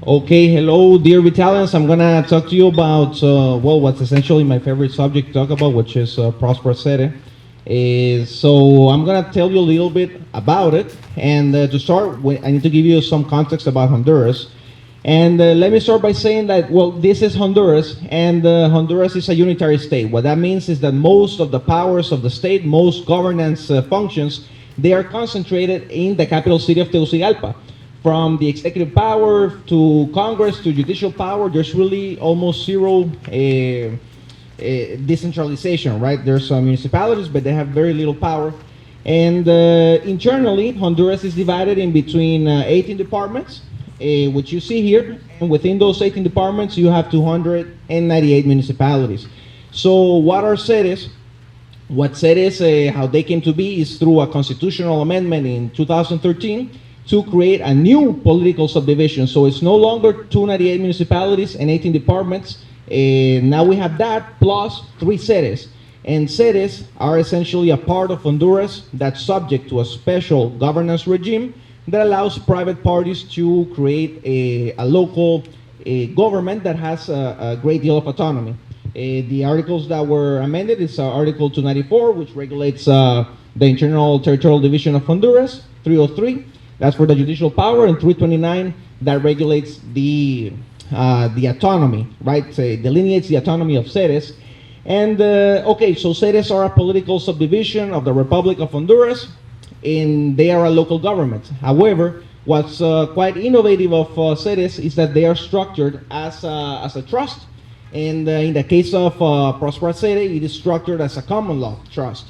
Okay, hello, dear Vitalians. I'm gonna talk to you about well, what's essentially my favorite subject to talk about, which is Próspera ZEDE. So I'm gonna tell you a little bit about it, and to start, I need to give you some context about Honduras. And let me start by saying that, well, this is Honduras, and Honduras is a unitary state. What that means is that most of the powers of the state, most governance functions, they are concentrated in the capital city of Tegucigalpa. From the executive power to Congress to judicial power, there's really almost zero decentralization, right? There's some municipalities, but they have very little power. And internally, Honduras is divided in between 18 departments, which you see here. And within those 18 departments, you have 298 municipalities. So what are ZEDEs? What ZEDEs, how they came to be is through a constitutional amendment in 2013 to create a new political subdivision. So it's no longer 298 municipalities and 18 departments. Now we have that plus 3 ZEDEs. And ZEDEs are essentially a part of Honduras that's subject to a special governance regime that allows private parties to create a local government that has a great deal of autonomy. The articles that were amended is Article 294, which regulates the internal territorial division of Honduras, 303. That's for the judicial power, and 329 that regulates the autonomy, right? So it delineates the autonomy of ZEDEs. And okay, so ZEDEs are a political subdivision of the Republic of Honduras, and they are a local government. However, what's quite innovative of ZEDEs is that they are structured as a trust. And in the case of Próspera ZEDE, it is structured as a common law trust.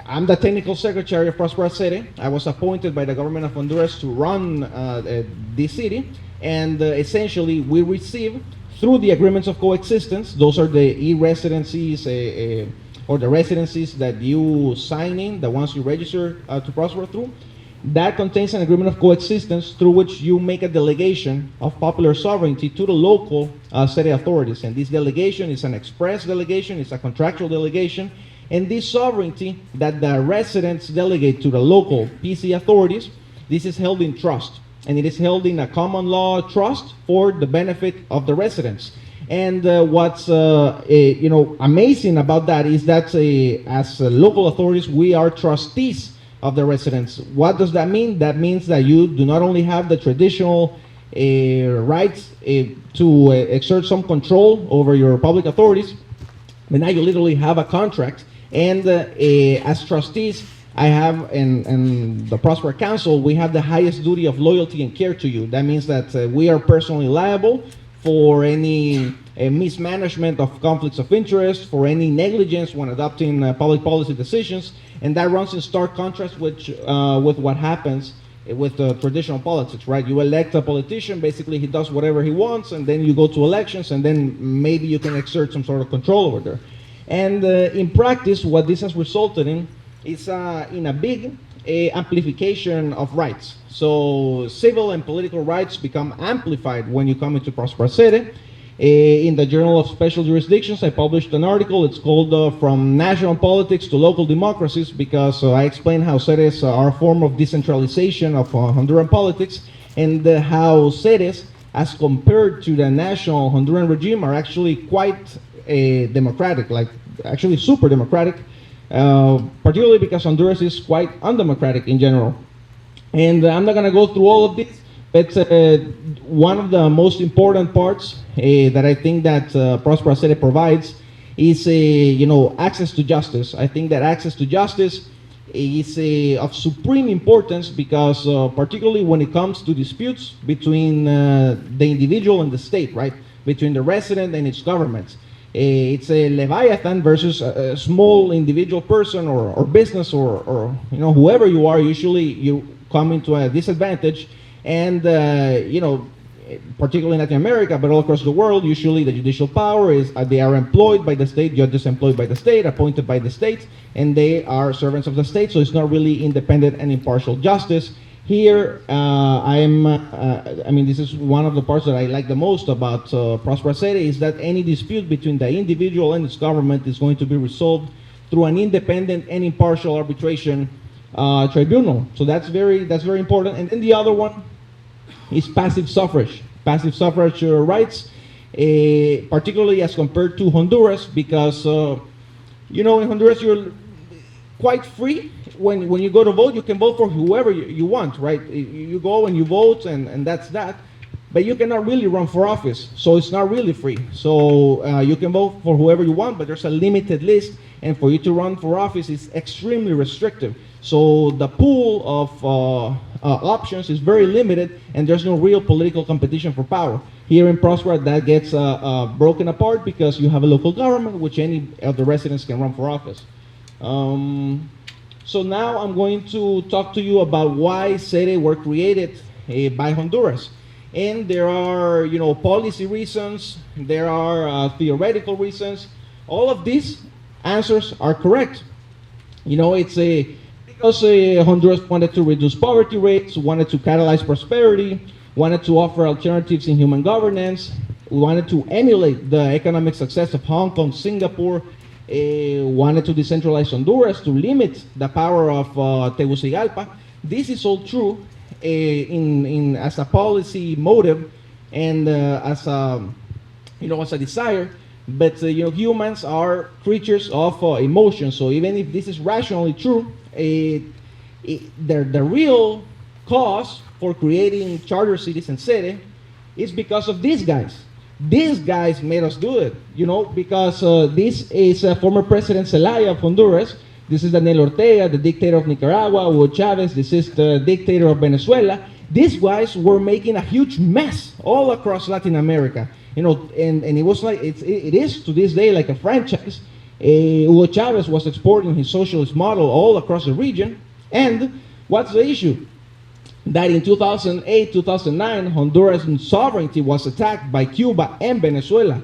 I'm the technical secretary of Próspera ZEDE. I was appointed by the government of Honduras to run this city, and essentially we receive, through the agreements of coexistence, those are the e-residencies or the residencies that you sign in, the ones you register to Próspera through. That contains an agreement of coexistence through which you make a delegation of popular sovereignty to the local ZEDE authorities. And this delegation is an express delegation, it's a contractual delegation. And this sovereignty that the residents delegate to the local PC authorities, this is held in trust. And it is held in a common law trust for the benefit of the residents. And what's amazing about that is that as local authorities, we are trustees of the residents. What does that mean? That means that you do not only have the traditional rights to exert some control over your public authorities, but now you literally have a contract. And as trustees, I have, and the Próspera Council, we have the highest duty of loyalty and care to you. That means that we are personally liable for any mismanagement of conflicts of interest, for any negligence when adopting public policy decisions, and that runs in stark contrast with what happens with traditional politics, right? You elect a politician, basically he does whatever he wants, and then you go to elections, and then maybe you can exert some sort of control over there. And in practice, what this has resulted in is in a big amplification of rights. So civil and political rights become amplified when you come into Próspera ZEDE. In the Journal of Special Jurisdictions, I published an article. It's called From National Politics to Local Democracies, because I explain how ZEDEs are a form of decentralization of Honduran politics, and how ZEDEs, as compared to the national Honduran regime, are actually quite democratic, like actually super democratic, particularly because Honduras is quite undemocratic in general. And I'm not going to go through all of this, but one of the most important parts that I think that Próspera ZEDE provides is access to justice. I think that access to justice is of supreme importance because particularly when it comes to disputes between the individual and the state, right? Between the resident and its government. It's a Leviathan versus a small individual person or business or whoever you are. Usually you come into a disadvantage, and particularly in Latin America, but all across the world, usually the judicial power is they are employed by the state, judges employed by the state, appointed by the state, and they are servants of the state. So it's not really independent and impartial justice. Here, this is one of the parts that I like the most about Próspera ZEDE, is that any dispute between the individual and its government is going to be resolved through an independent and impartial arbitration tribunal. So that's very important. And then the other one is passive suffrage. passive suffrage rights, particularly as compared to Honduras, because in Honduras you're quite free. When you go to vote, you can vote for whoever you want, right? You go and you vote, and that's that. But you cannot really run for office, so it's not really free. So you can vote for whoever you want, but there's a limited list, and for you to run for office is extremely restrictive. So the pool of options is very limited, and there's no real political competition for power. Here in Próspera, that gets broken apart because you have a local government, which any of the residents can run for office. So now I'm going to talk to you about why ZEDE were created by Honduras. And there are, policy reasons, there are theoretical reasons. All of these answers are correct. It's because Honduras wanted to reduce poverty rates, wanted to catalyze prosperity, wanted to offer alternatives in human governance, wanted to emulate the economic success of Hong Kong, Singapore, wanted to decentralize Honduras to limit the power of Tegucigalpa. This is all true as a policy motive and as a desire, but humans are creatures of emotion. So even if this is rationally true, the real cause for creating charter cities and ZEDE is because of these guys. These guys made us do it, because this is former President Zelaya of Honduras. This is Daniel Ortega, the dictator of Nicaragua. Hugo Chavez, this is the dictator of Venezuela. These guys were making a huge mess all across Latin America, and it was like, it is to this day like a franchise. Hugo Chavez was exporting his socialist model all across the region. And what's the issue? That in 2008, 2009, Honduras' sovereignty was attacked by Cuba and Venezuela.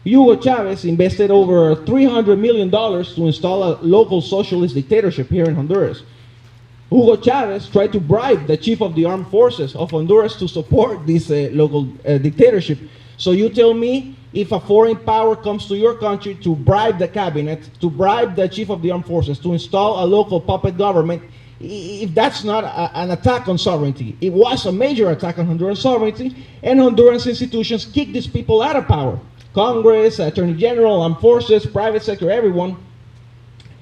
Hugo Chavez invested over $300 million to install a local socialist dictatorship here in Honduras. Hugo Chavez tried to bribe the chief of the armed forces of Honduras to support this local dictatorship. So you tell me, if a foreign power comes to your country to bribe the cabinet, to bribe the chief of the armed forces, to install a local puppet government, if that's not an attack on sovereignty. It was a major attack on Honduran sovereignty, and Honduran institutions kicked these people out of power. Congress, Attorney General, armed forces, private sector, everyone.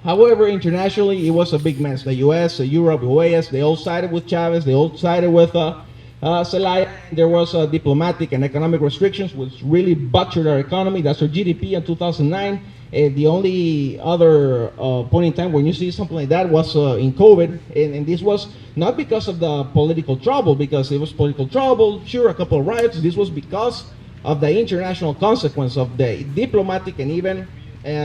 However, internationally, it was a big mess. The US, Europe, OAS, they all sided with Chavez, they all sided with Zelaya. There was diplomatic and economic restrictions, which really butchered our economy. That's our GDP in 2009. The only other point in time when you see something like that was in COVID, and this was not because of the political trouble, because it was political trouble, sure, a couple of riots. This was because of the international consequence of the diplomatic and even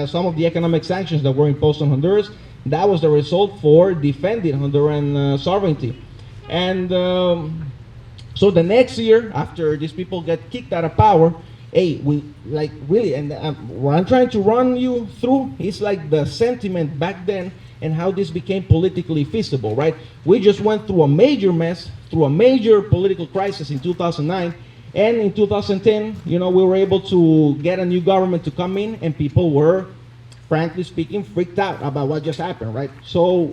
some of the economic sanctions that were imposed on Honduras. That was the result for defending Honduran sovereignty. And so the next year, after these people get kicked out of power, we like really, and what I'm trying to run you through is like the sentiment back then and how this became politically feasible, right? We just went through a major mess, through a major political crisis in 2009, and in 2010, we were able to get a new government to come in, and people were, frankly speaking, freaked out about what just happened, right? So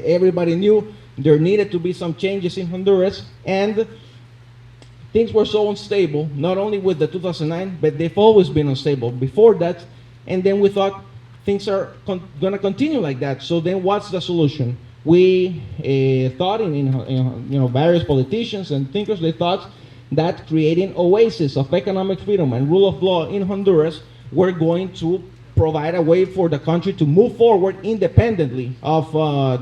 everybody knew there needed to be some changes in Honduras, and things were so unstable, not only with the 2009, but they've always been unstable before that. And then we thought things are going to continue like that. So then what's the solution? We thought, various politicians and thinkers, they thought that creating oases of economic freedom and rule of law in Honduras were going to provide a way for the country to move forward independently of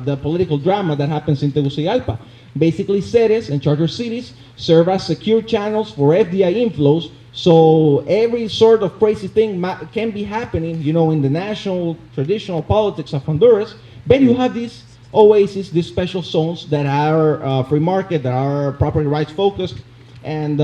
the political drama that happens in Tegucigalpa. Basically, ZEDEs and charter cities serve as secure channels for FDI inflows, so every sort of crazy thing can be happening, in the national traditional politics of Honduras, but you have these oases, these special zones that are free market, that are property rights focused, and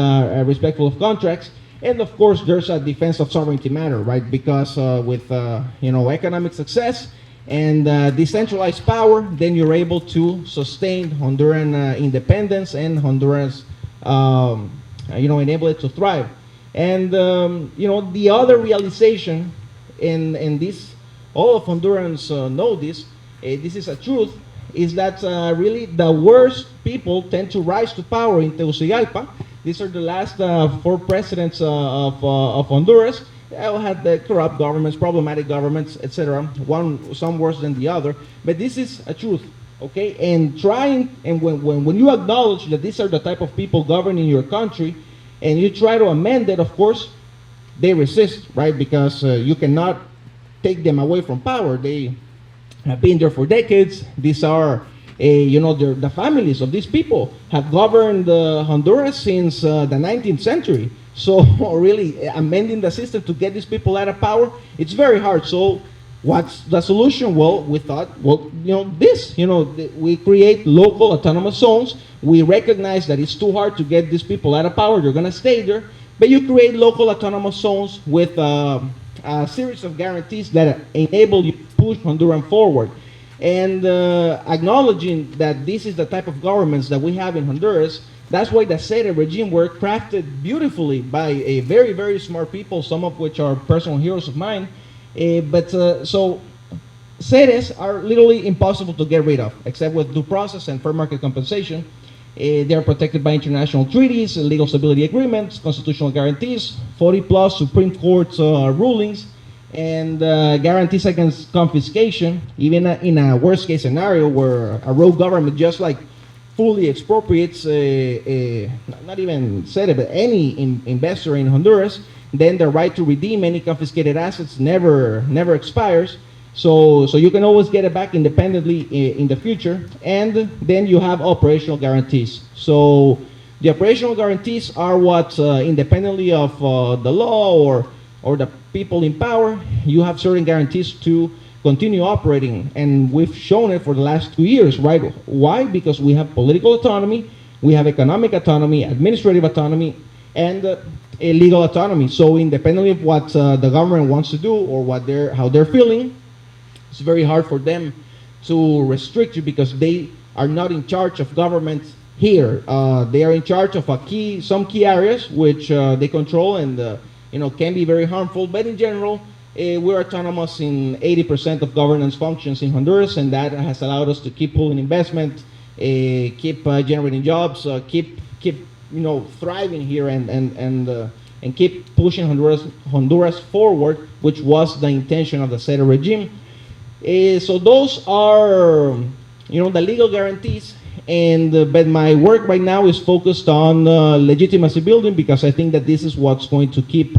respectful of contracts. And of course, there's a defense of sovereignty matter, right? Because with economic success and decentralized power, then you're able to sustain Honduran independence and Honduras, enable it to thrive. And the other realization, and this, all of Hondurans know this. This is a truth. Is that really the worst people tend to rise to power in Tegucigalpa. These are the last 4 presidents of Honduras. They all had the corrupt governments, problematic governments, etc. Some worse than the other. But this is a truth, okay? And when you acknowledge that these are the type of people governing your country, and you try to amend it, of course, they resist, right? Because you cannot take them away from power. They have been there for decades. These are, the families of these people have governed Honduras since the 19th century. So really amending the system to get these people out of power, it's very hard. So what's the solution? Well, we thought, we create local autonomous zones. We recognize that it's too hard to get these people out of power. They're going to stay there. But you create local autonomous zones with a series of guarantees that enable you to push Honduran forward. And acknowledging that this is the type of governments that we have in Honduras, that's why the ZEDE regime were crafted beautifully by a very, very smart people, some of which are personal heroes of mine. So ZEDEs are literally impossible to get rid of, except with due process and fair market compensation. They are protected by international treaties, legal stability agreements, constitutional guarantees, 40-plus Supreme Court rulings, and guarantees against confiscation, even in a worst-case scenario where a rogue government just like fully expropriates, not even ZEDE, but any investor in Honduras, then the right to redeem any confiscated assets never expires. So you can always get it back independently in the future. And then you have operational guarantees. So the operational guarantees are what, independently of the law or the people in power, you have certain guarantees to continue operating. And we've shown it for the last 2 years, right? Why? Because we have political autonomy, we have economic autonomy, administrative autonomy, and a legal autonomy. So independently of what the government wants to do or how they're feeling, it's very hard for them to restrict you because they are not in charge of government here. They are in charge of some key areas which they control and can be very harmful. But in general, we're autonomous in 80% of governance functions in Honduras, and that has allowed us to keep pulling investment, keep generating jobs, keep thriving here, and keep pushing Honduras forward, which was the intention of the ZEDE regime. So those are, the legal guarantees. But my work right now is focused on legitimacy building because I think that this is what's going to keep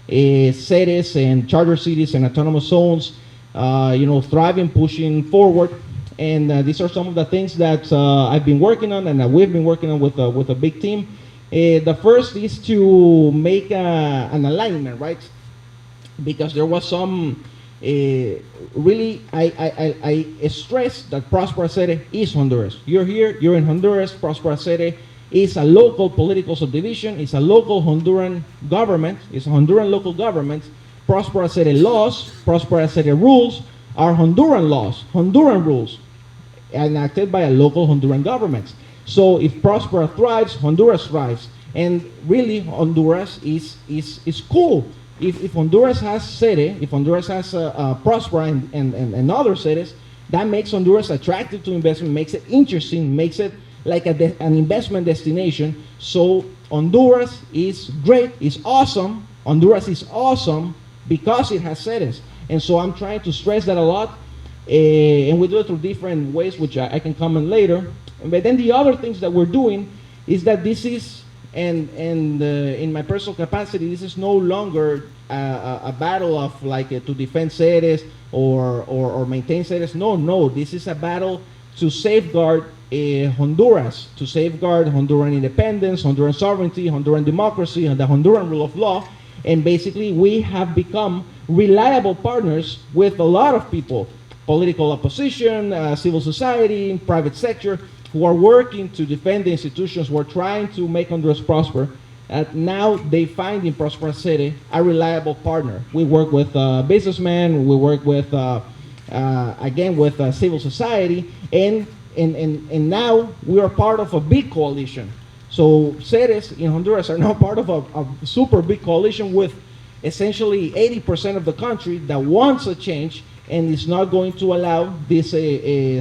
ZEDEs and charter cities and autonomous zones, thriving, pushing forward. And these are some of the things that I've been working on and that we've been working on with a big team. The first is to make an alignment, right? Because there was some, really, I stress that Próspera ZEDE is Honduras. You're here, you're in Honduras. Próspera ZEDE is a local political subdivision. It's a local Honduran government. It's a Honduran local government. Próspera ZEDE laws, Próspera ZEDE rules are Honduran laws, Honduran rules, enacted by a local Honduran government. So if Próspera thrives, Honduras thrives. And really, Honduras is cool. If Honduras has ZEDE, if Honduras has Próspera and other ZEDEs, that makes Honduras attractive to investment, makes it interesting, makes it like an investment destination. So Honduras is great, it's awesome. Honduras is awesome because it has ZEDEs. And so I'm trying to stress that a lot. And we do it through different ways, which I can comment later. But then the other things that we're doing is that this is, and in my personal capacity, this is no longer a battle of like to defend ZEDEs or maintain ZEDEs. No, this is a battle to safeguard Honduras, to safeguard Honduran independence, Honduran sovereignty, Honduran democracy, and the Honduran rule of law. And basically, we have become reliable partners with a lot of people, political opposition, civil society, private sector, who are working to defend the institutions, who are trying to make Honduras prosper. Now they find in Próspera ZEDE a reliable partner. We work with businessmen, we work with, again, with civil society, and now we are part of a big coalition. So ZEDEs in Honduras are now part of a super big coalition with essentially 80% of the country that wants a change and is not going to allow these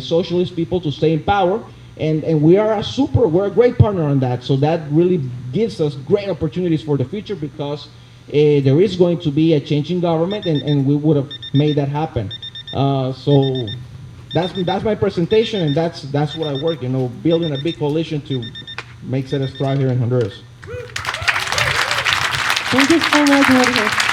socialist people to stay in power. And we're a great partner on that. So that really gives us great opportunities for the future, because there is going to be a change in government, and we would have made that happen. So that's my presentation, and that's what I work, building a big coalition to make ZEDEs thrive here in Honduras. Thank you so much, Jorge.